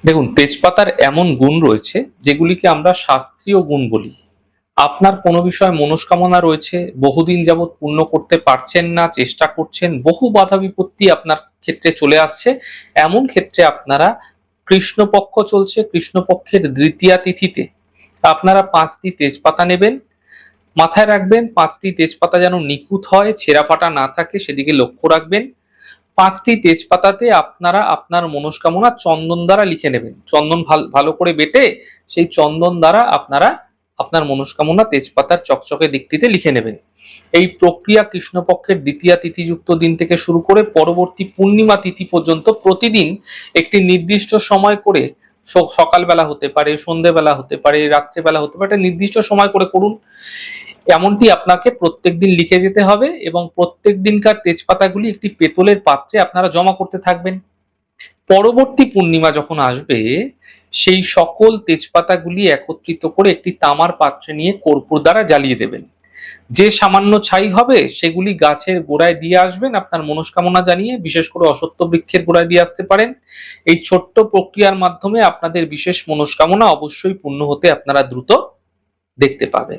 দেখুন, তেজপাতার এমন গুণ রয়েছে যেগুলিকে আমরা শাস্ত্রীয় গুণ বলি। আপনার কোনো বিষয়ে মনস্কামনা রয়েছে, বহুদিন যাবৎ পূর্ণ করতে পারছেন না, চেষ্টা করছেন, বহু বাধা বিপত্তি আপনার ক্ষেত্রে চলে আসছে। এমন ক্ষেত্রে আপনারা, কৃষ্ণপক্ষ চলছে, কৃষ্ণপক্ষের দ্বিতীয়া তিথিতে আপনারা 5টি তেজপাতা নেবেন। মাথায় রাখবেন 5টি তেজপাতা যেন নিখুঁত হয়, ছেঁড়া ফাটা না থাকে, সেদিকে লক্ষ্য রাখবেন। 5টি তেজপাতাতে আপনারা আপনার মনস্কামনা চন্দন দ্বারা লিখে নেবেন। চন্দন ভালো করে বেটে সেই চন্দন দ্বারা আপনারা আপনার মনস্কামনা তেজপাতার চকচকে দিকটিতে লিখে নেবেন। এই প্রক্রিয়া কৃষ্ণপক্ষের দ্বিতীয়া তিথিযুক্ত দিন থেকে শুরু করে পরবর্তী পূর্ণিমা তিথি পর্যন্ত প্রতিদিন একটি নির্দিষ্ট সময় করে, সকালবেলা হতে পারে, সন্ধ্যেবেলা হতে পারে, রাত্রেবেলা হতে পারে, একটা নির্দিষ্ট সময় করে করুন। এমনটি আপনাকে প্রত্যেকদিন লিখে যেতে হবে এবং প্রত্যেক দিনকার তেজপাতাগুলি একটি পেতলের পাত্রে আপনারা জমা করতে থাকবেন। পরবর্তী পূর্ণিমা যখন আসবে, সেই সকল তেজপাতাগুলি একত্রিত করে একটি তামার পাত্রে নিয়ে কর্পূর দ্বারা জ্বালিয়ে দেবেন। যে সামান্য ছাই হবে সেগুলি গাছের গোড়ায় দিয়ে আসবেন আপনার মনস্কামনা জানিয়ে, বিশেষ করে অশ্বত্থ বৃক্ষের গোড়ায় দিয়ে আসতে পারেন। এই ছোট্ট প্রক্রিয়ার মাধ্যমে আপনাদের বিশেষ মনস্কামনা অবশ্যই পূর্ণ হতে আপনারা দ্রুত দেখতে পাবেন।